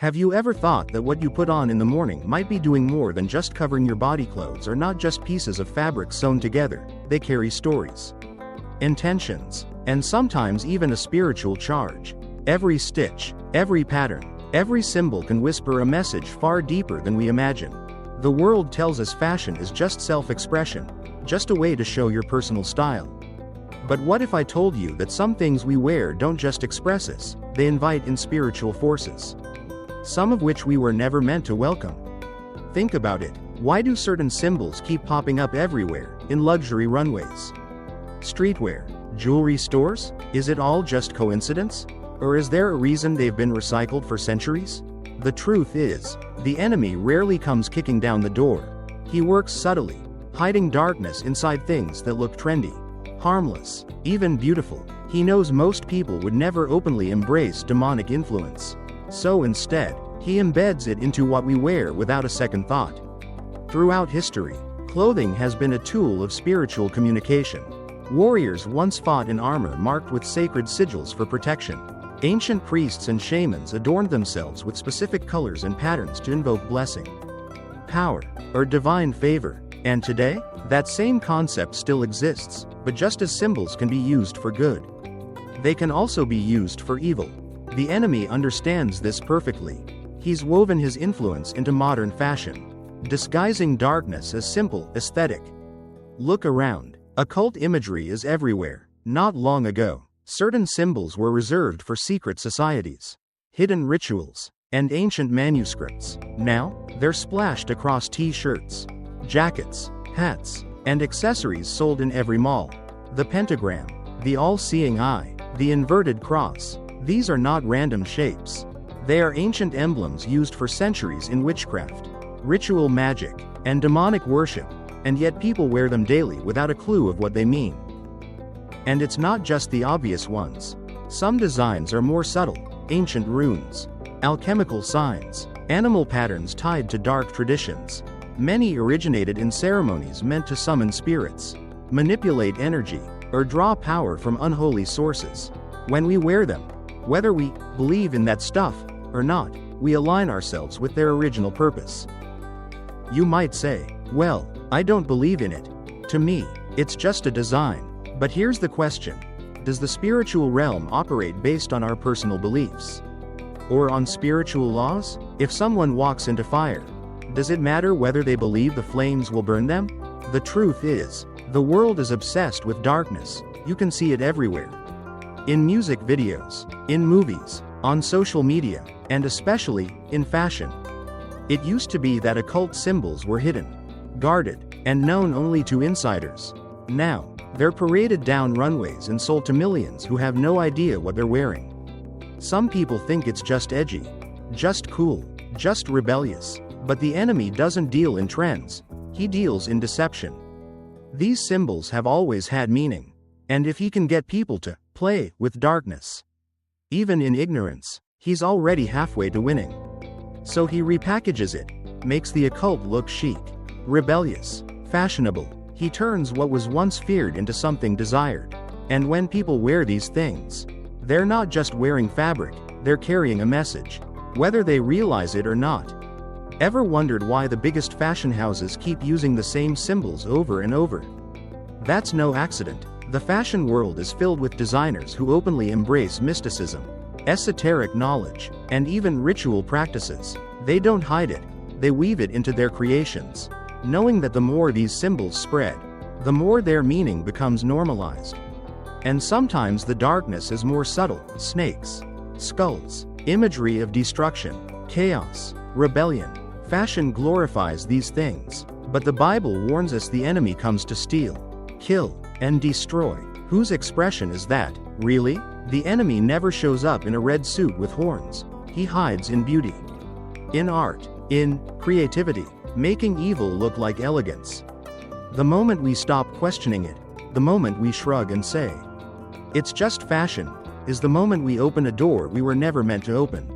Have you ever thought that what you put on in the morning might be doing more than just covering your body? Clothes are not just pieces of fabric sewn together, they carry stories, intentions, and sometimes even a spiritual charge. Every stitch, every pattern, every symbol can whisper a message far deeper than we imagine. The world tells us fashion is just self-expression, just a way to show your personal style. But what if I told you that some things we wear don't just express us, they invite in spiritual forces, some of which we were never meant to welcome? Think about it. Why do certain symbols keep popping up everywhere, in luxury runways, streetwear, jewelry stores? Is it all just coincidence? Or is there a reason they've been recycled for centuries? The truth is, the enemy rarely comes kicking down the door. He works subtly, hiding darkness inside things that look trendy, harmless, even beautiful. He knows most people would never openly embrace demonic influence. So instead, he embeds it into what we wear without a second thought. Throughout history, clothing has been a tool of spiritual communication. Warriors once fought in armor marked with sacred sigils for protection. Ancient priests and shamans adorned themselves with specific colors and patterns to invoke blessing, power, or divine favor. And today, that same concept still exists, but just as symbols can be used for good, they can also be used for evil. The enemy understands this perfectly. He's woven his influence into modern fashion, disguising darkness as simple aesthetic. Look around. Occult imagery is everywhere. Not long ago, certain symbols were reserved for secret societies, hidden rituals, and ancient manuscripts. Now, they're splashed across t-shirts, jackets, hats, and accessories sold in every mall. The pentagram, the all-seeing eye, the inverted cross. These are not random shapes. They are ancient emblems used for centuries in witchcraft, ritual magic, and demonic worship, and yet people wear them daily without a clue of what they mean. And it's not just the obvious ones. Some designs are more subtle: ancient runes, alchemical signs, animal patterns tied to dark traditions. Many originated in ceremonies meant to summon spirits, manipulate energy, or draw power from unholy sources. When we wear them, whether we believe in that stuff or not, we align ourselves with their original purpose. You might say, well, I don't believe in it. To me, it's just a design. But here's the question: does the spiritual realm operate based on our personal beliefs? Or on spiritual laws? If someone walks into fire, does it matter whether they believe the flames will burn them? The truth is, the world is obsessed with darkness. You can see it everywhere. In music videos, in movies, on social media, and especially in fashion. It used to be that occult symbols were hidden, guarded, and known only to insiders. Now, they're paraded down runways and sold to millions who have no idea what they're wearing. Some people think it's just edgy, just cool, just rebellious. But the enemy doesn't deal in trends, he deals in deception. These symbols have always had meaning. And if he can get people to play with darkness, even in ignorance, he's already halfway to winning. So he repackages it, makes the occult look chic, rebellious, fashionable. He turns what was once feared into something desired. And when people wear these things, they're not just wearing fabric, they're carrying a message, whether they realize it or not. Ever wondered why the biggest fashion houses keep using the same symbols over and over? That's no accident. The fashion world is filled with designers who openly embrace mysticism, esoteric knowledge, and even ritual practices. They don't hide it, they weave it into their creations, knowing that the more these symbols spread, the more their meaning becomes normalized. And sometimes the darkness is more subtle: snakes, skulls, imagery of destruction, chaos, rebellion. Fashion glorifies these things, but the Bible warns us the enemy comes to steal, kill, and destroy. Whose expression is that, really? The enemy never shows up in a red suit with horns. He hides in beauty, in art, in creativity, making evil look like elegance. The moment we stop questioning it, the moment we shrug and say, it's just fashion, is the moment we open a door we were never meant to open.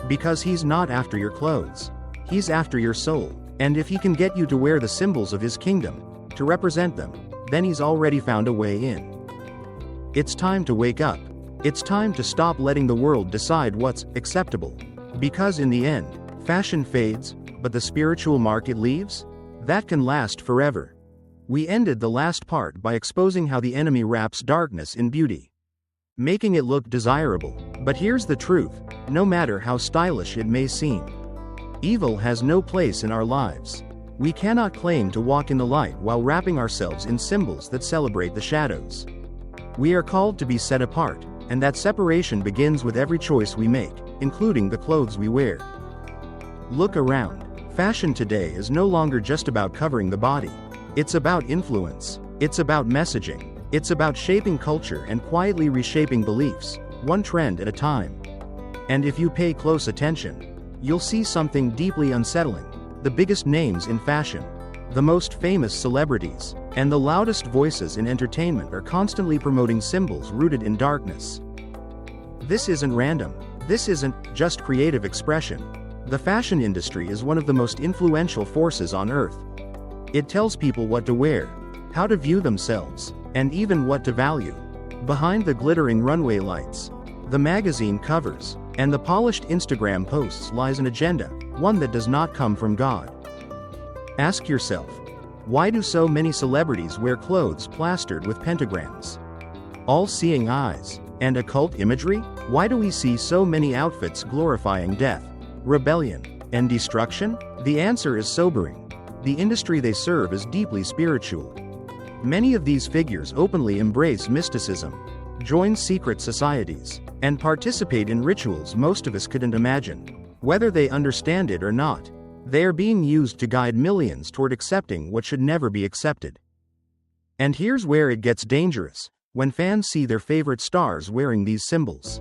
Because he's not after your clothes. He's after your soul. And if he can get you to wear the symbols of his kingdom, to represent them, then he's already found a way in. It's time to wake up. It's time to stop letting the world decide what's acceptable. Because in the end, fashion fades, but the spiritual mark it leaves? That can last forever. We ended the last part by exposing how the enemy wraps darkness in beauty, making it look desirable. But here's the truth: no matter how stylish it may seem, evil has no place in our lives. We cannot claim to walk in the light while wrapping ourselves in symbols that celebrate the shadows. We are called to be set apart, and that separation begins with every choice we make, including the clothes we wear. Look around. Fashion today is no longer just about covering the body. It's about influence. It's about messaging. It's about shaping culture and quietly reshaping beliefs, one trend at a time. And if you pay close attention, you'll see something deeply unsettling. The biggest names in fashion, the most famous celebrities, and the loudest voices in entertainment are constantly promoting symbols rooted in darkness. This isn't random. This isn't just creative expression. The fashion industry is one of the most influential forces on earth. It tells people what to wear, how to view themselves, and even what to value. Behind the glittering runway lights, the magazine covers, and the polished Instagram posts lies an agenda, one that does not come from God. Ask yourself, why do so many celebrities wear clothes plastered with pentagrams, all-seeing eyes, and occult imagery? Why do we see so many outfits glorifying death, rebellion, and destruction? The answer is sobering. The industry they serve is deeply spiritual. Many of these figures openly embrace mysticism, join secret societies, and participate in rituals most of us couldn't imagine. Whether they understand it or not, they are being used to guide millions toward accepting what should never be accepted. And here's where it gets dangerous: when fans see their favorite stars wearing these symbols,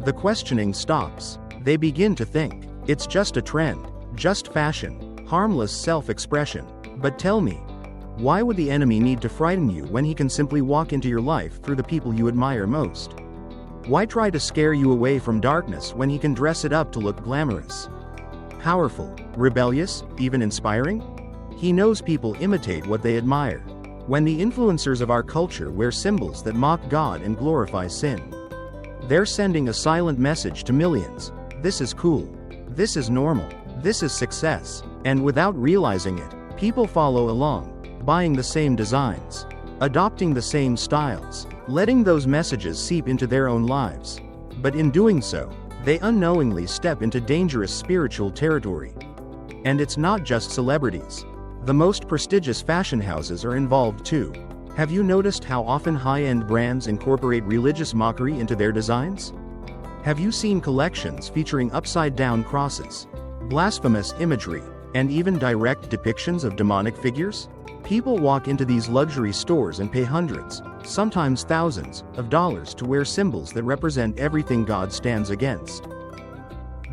the questioning stops. They begin to think, it's just a trend, just fashion, harmless self-expression. But tell me, why would the enemy need to frighten you when he can simply walk into your life through the people you admire most? Why try to scare you away from darkness when he can dress it up to look glamorous, powerful, rebellious, even inspiring? He knows people imitate what they admire. When the influencers of our culture wear symbols that mock God and glorify sin, they're sending a silent message to millions: this is cool, this is normal, this is success. And without realizing it, people follow along, buying the same designs, adopting the same styles, letting those messages seep into their own lives. But in doing so, they unknowingly step into dangerous spiritual territory. And it's not just celebrities. The most prestigious fashion houses are involved too. Have you noticed how often high-end brands incorporate religious mockery into their designs? Have you seen collections featuring upside-down crosses, blasphemous imagery, and even direct depictions of demonic figures? People walk into these luxury stores and pay hundreds, sometimes thousands, of dollars to wear symbols that represent everything God stands against.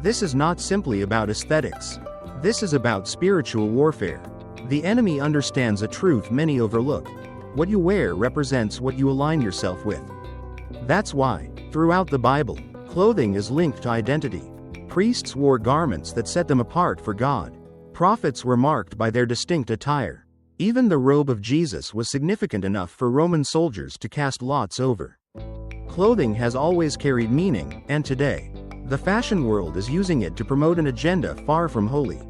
This is not simply about aesthetics. This is about spiritual warfare. The enemy understands a truth many overlook: what you wear represents what you align yourself with. That's why, throughout the Bible, clothing is linked to identity. Priests wore garments that set them apart for God. Prophets were marked by their distinct attire. Even the robe of Jesus was significant enough for Roman soldiers to cast lots over. Clothing has always carried meaning, and today, the fashion world is using it to promote an agenda far from holy.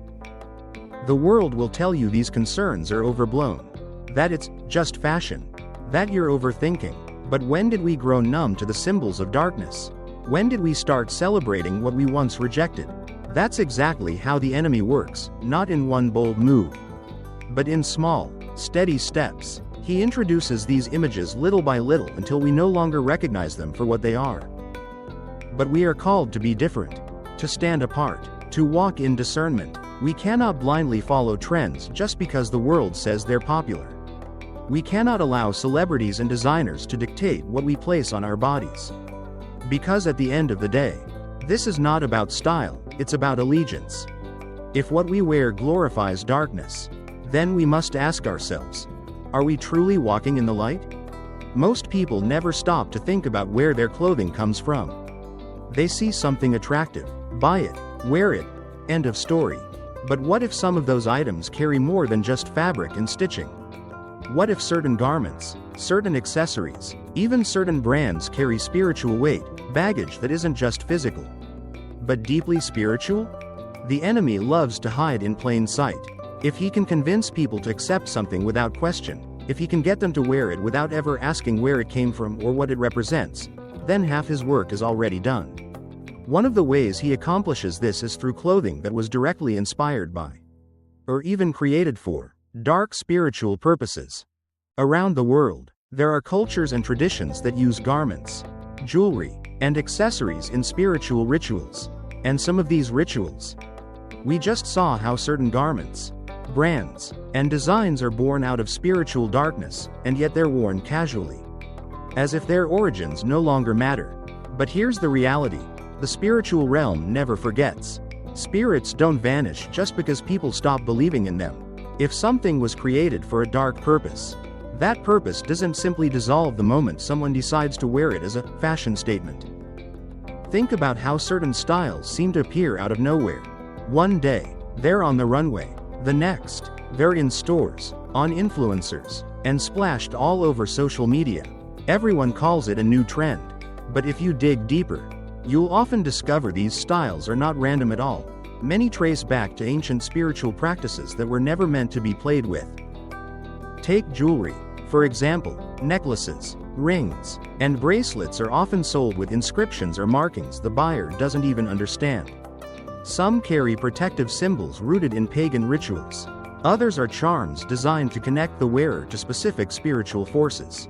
The world will tell you these concerns are overblown, that it's just fashion, that you're overthinking. But when did we grow numb to the symbols of darkness? When did we start celebrating what we once rejected? That's exactly how the enemy works, not in one bold move, but in small, steady steps. He introduces these images little by little until we no longer recognize them for what they are. But we are called to be different, to stand apart, to walk in discernment. We cannot blindly follow trends just because the world says they're popular. We cannot allow celebrities and designers to dictate what we place on our bodies. Because at the end of the day, this is not about style, it's about allegiance. If what we wear glorifies darkness, then we must ask ourselves, are we truly walking in the light? Most people never stop to think about where their clothing comes from. They see something attractive, buy it, wear it, end of story. But what if some of those items carry more than just fabric and stitching? What if certain garments, certain accessories, even certain brands carry spiritual weight, baggage that isn't just physical? but deeply spiritual? The enemy loves to hide in plain sight. If he can convince people to accept something without question, if he can get them to wear it without ever asking where it came from or what it represents, then half his work is already done. One of the ways he accomplishes this is through clothing that was directly inspired by, or even created for, dark spiritual purposes. Around the world, there are cultures and traditions that use garments, jewelry, and accessories in spiritual rituals. And some of these rituals, we just saw how certain garments, brands, and designs are born out of spiritual darkness, and yet they're worn casually, as if their origins no longer matter. But here's the reality: the spiritual realm never forgets. Spirits don't vanish just because people stop believing in them. If something was created for a dark purpose, that purpose doesn't simply dissolve the moment someone decides to wear it as a fashion statement. Think about how certain styles seem to appear out of nowhere. One day, they're on the runway. The next, they're in stores, on influencers, and splashed all over social media. Everyone calls it a new trend. But if you dig deeper, you'll often discover these styles are not random at all. Many trace back to ancient spiritual practices that were never meant to be played with. Take jewelry, for example. Necklaces, rings, and bracelets are often sold with inscriptions or markings the buyer doesn't even understand. Some carry protective symbols rooted in pagan rituals. Others are charms designed to connect the wearer to specific spiritual forces.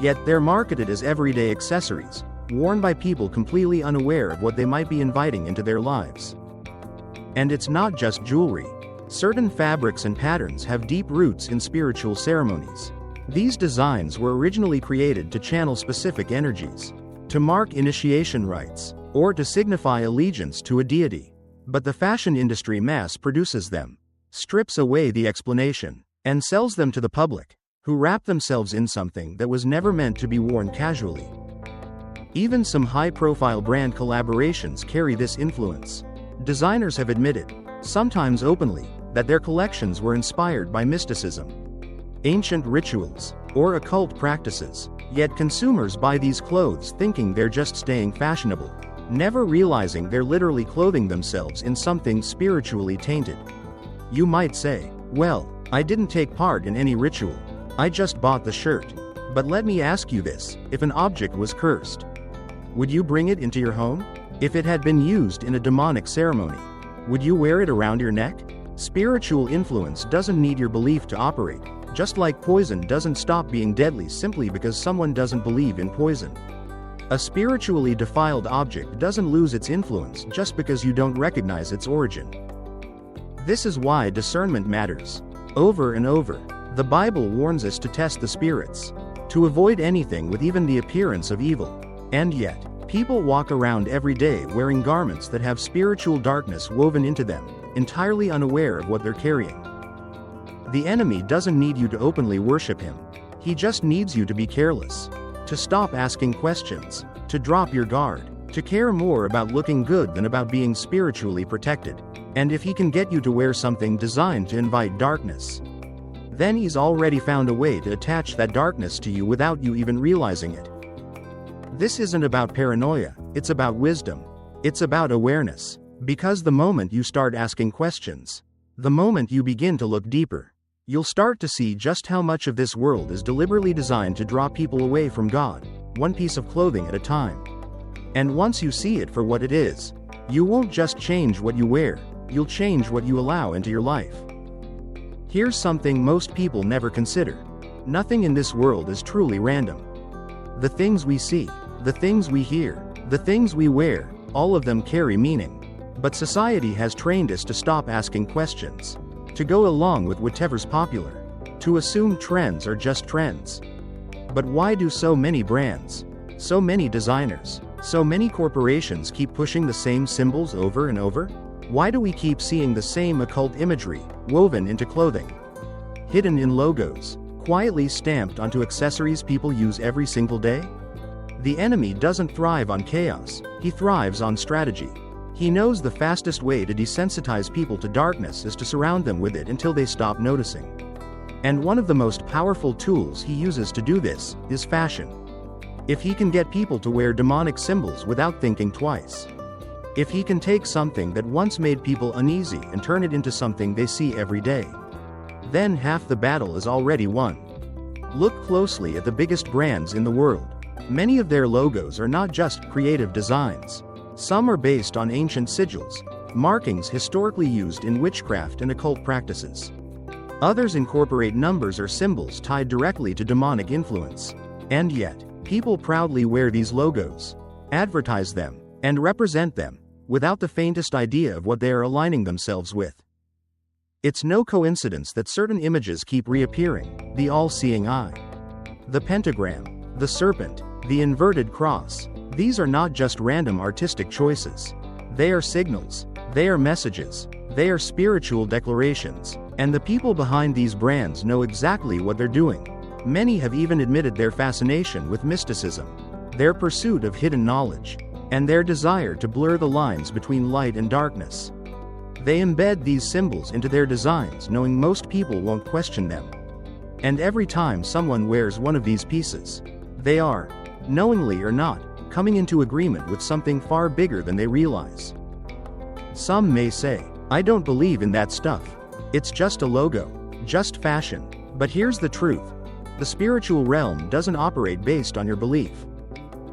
Yet they're marketed as everyday accessories, worn by people completely unaware of what they might be inviting into their lives. And it's not just jewelry. Certain fabrics and patterns have deep roots in spiritual ceremonies. These designs were originally created to channel specific energies, to mark initiation rites, or to signify allegiance to a deity. But the fashion industry mass produces them, strips away the explanation, and sells them to the public, who wrap themselves in something that was never meant to be worn casually. Even some high-profile brand collaborations carry this influence. Designers have admitted, sometimes openly, that their collections were inspired by mysticism, ancient rituals, or occult practices. Yet consumers buy these clothes thinking they're just staying fashionable, never realizing they're literally clothing themselves in something spiritually tainted. You might say, well, I didn't take part in any ritual. I just bought the shirt. But let me ask you this: if an object was cursed, would you bring it into your home? If it had been used in a demonic ceremony, would you wear it around your neck? Spiritual influence doesn't need your belief to operate, just like poison doesn't stop being deadly simply because someone doesn't believe in poison. A spiritually defiled object doesn't lose its influence just because you don't recognize its origin. This is why discernment matters. Over and over, the Bible warns us to test the spirits, to avoid anything with even the appearance of evil. And yet, people walk around every day wearing garments that have spiritual darkness woven into them, entirely unaware of what they're carrying. The enemy doesn't need you to openly worship him. He just needs you to be careless, to stop asking questions, to drop your guard, to care more about looking good than about being spiritually protected. And if he can get you to wear something designed to invite darkness, then he's already found a way to attach that darkness to you without you even realizing it. This isn't about paranoia, it's about wisdom. It's about awareness. Because the moment you start asking questions, the moment you begin to look deeper, you'll start to see just how much of this world is deliberately designed to draw people away from God, one piece of clothing at a time. And once you see it for what it is, you won't just change what you wear, you'll change what you allow into your life. Here's something most people never consider. Nothing in this world is truly random. The things we see, the things we hear, the things we wear, all of them carry meaning. But society has trained us to stop asking questions, to go along with whatever's popular, to assume trends are just trends. But why do so many brands, so many designers, so many corporations keep pushing the same symbols over and over? Why do we keep seeing the same occult imagery, woven into clothing, hidden in logos, quietly stamped onto accessories people use every single day? The enemy doesn't thrive on chaos, he thrives on strategy. He knows the fastest way to desensitize people to darkness is to surround them with it until they stop noticing. And one of the most powerful tools he uses to do this is fashion. If he can get people to wear demonic symbols without thinking twice, If he can take something that once made people uneasy and turn it into something they see every day, then half the battle is already won. Look closely at the biggest brands in the world. Many of their logos are not just creative designs. Some are based on ancient sigils, markings historically used in witchcraft and occult practices. Others incorporate numbers or symbols tied directly to demonic influence. And yet, people proudly wear these logos, advertise them, and represent them, without the faintest idea of what they are aligning themselves with. It's no coincidence that certain images keep reappearing: the all-seeing eye, the pentagram, the serpent, the inverted cross. These are not just random artistic choices. They are signals, they are messages, they are spiritual declarations, and the people behind these brands know exactly what they're doing. Many have even admitted their fascination with mysticism, their pursuit of hidden knowledge, and their desire to blur the lines between light and darkness. They embed these symbols into their designs knowing most people won't question them. And every time someone wears one of these pieces, they are, knowingly or not, coming into agreement with something far bigger than they realize. Some may say, "I don't believe in that stuff. It's just a logo, just fashion." But here's the truth. The spiritual realm doesn't operate based on your belief.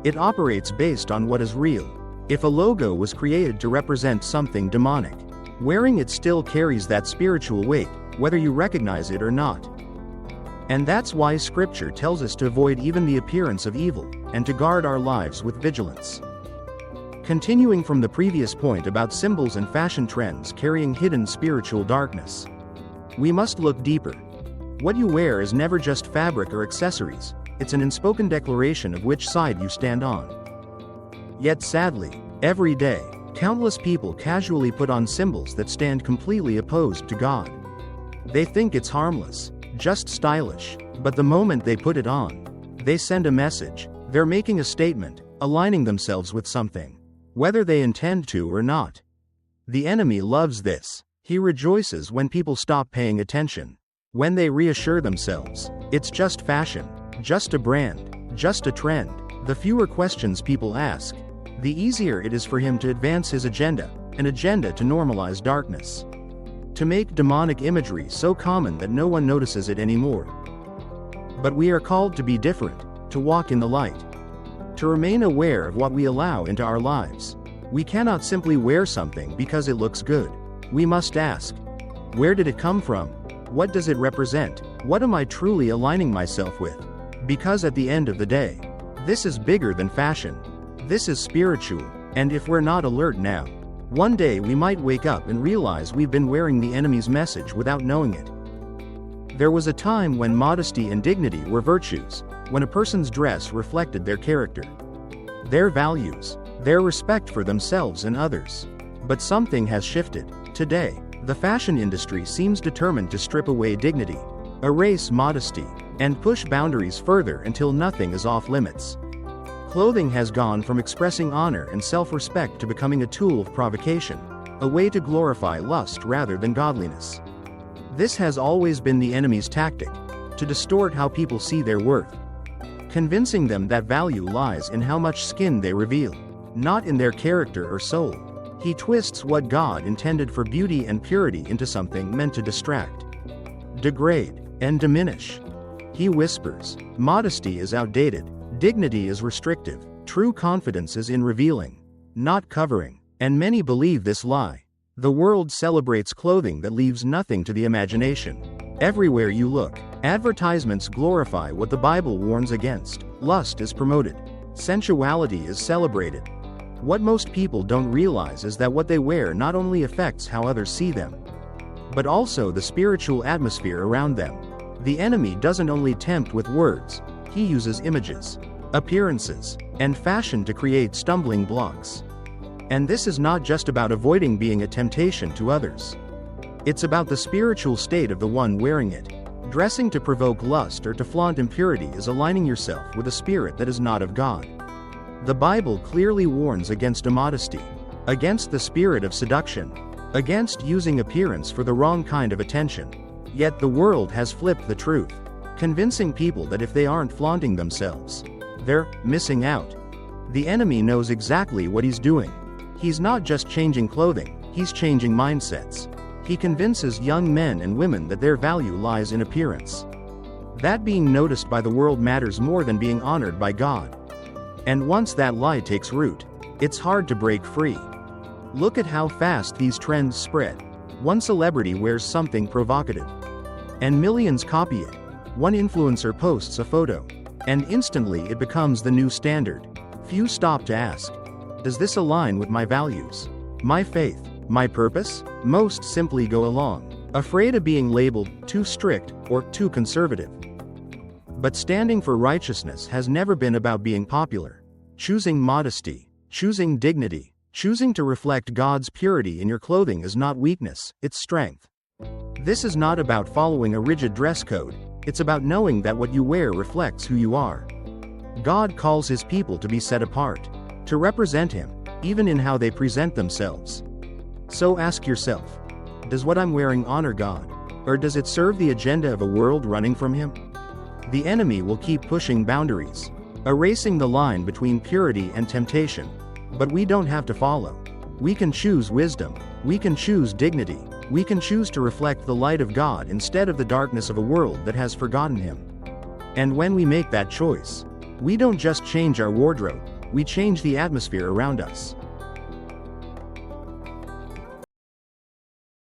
It operates based on what is real. If a logo was created to represent something demonic, wearing it still carries that spiritual weight, whether you recognize it or not. And that's why Scripture tells us to avoid even the appearance of evil, and to guard our lives with vigilance. Continuing from the previous point about symbols and fashion trends carrying hidden spiritual darkness, we must look deeper. What you wear is never just fabric or accessories, it's an unspoken declaration of which side you stand on. Yet sadly, every day, countless people casually put on symbols that stand completely opposed to God. They think it's harmless, just stylish, but the moment they put it on, they send a message. They're making a statement, aligning themselves with something, whether they intend to or not. The enemy loves this. He rejoices when people stop paying attention, when they reassure themselves, it's just fashion, just a brand, just a trend. The fewer questions people ask, the easier it is for him to advance his agenda, an agenda to normalize darkness, to make demonic imagery so common that no one notices it anymore. But we are called to be different, to walk in the light, to remain aware of what we allow into our lives. We cannot simply wear something because it looks good. We must ask, where did it come from? What does it represent? What am I truly aligning myself with? Because at the end of the day, this is bigger than fashion. This is spiritual, and if we're not alert now, one day we might wake up and realize we've been wearing the enemy's message without knowing it. There was a time when modesty and dignity were virtues, when a person's dress reflected their character, their values, their respect for themselves and others. But something has shifted. Today, the fashion industry seems determined to strip away dignity, erase modesty, and push boundaries further until nothing is off limits. Clothing has gone from expressing honor and self-respect to becoming a tool of provocation, a way to glorify lust rather than godliness. This has always been the enemy's tactic, to distort how people see their worth, convincing them that value lies in how much skin they reveal, not in their character or soul. He twists what God intended for beauty and purity into something meant to distract, degrade, and diminish. He whispers, modesty is outdated, dignity is restrictive, true confidence is in revealing, not covering. And many believe this lie. The world celebrates clothing that leaves nothing to the imagination. Everywhere you look, advertisements glorify what the Bible warns against. Lust is promoted. Sensuality is celebrated. What most people don't realize is that what they wear not only affects how others see them, but also the spiritual atmosphere around them. The enemy doesn't only tempt with words, he uses images, appearances, and fashion to create stumbling blocks. And this is not just about avoiding being a temptation to others. It's about the spiritual state of the one wearing it. Dressing to provoke lust or to flaunt impurity is aligning yourself with a spirit that is not of God. The Bible clearly warns against immodesty, against the spirit of seduction, against using appearance for the wrong kind of attention. Yet the world has flipped the truth, convincing people that if they aren't flaunting themselves, they're missing out. The enemy knows exactly what he's doing. He's not just changing clothing, he's changing mindsets. He convinces young men and women that their value lies in appearance. That being noticed by the world matters more than being honored by God. And once that lie takes root, it's hard to break free. Look at how fast these trends spread. One celebrity wears something provocative, and millions copy it. One influencer posts a photo, and instantly it becomes the new standard. Few stop to ask, does this align with my values, my faith, my purpose? Most simply go along, afraid of being labeled too strict or too conservative. But standing for righteousness has never been about being popular. Choosing modesty, choosing dignity, choosing to reflect God's purity in your clothing is not weakness, it's strength. This is not about following a rigid dress code, it's about knowing that what you wear reflects who you are. God calls His people to be set apart, to represent Him, even in how they present themselves. So ask yourself, does what I'm wearing honor God, or does it serve the agenda of a world running from Him? The enemy will keep pushing boundaries, erasing the line between purity and temptation. But we don't have to follow. We can choose wisdom, we can choose dignity, we can choose to reflect the light of God instead of the darkness of a world that has forgotten Him. And when we make that choice, we don't just change our wardrobe, we change the atmosphere around us.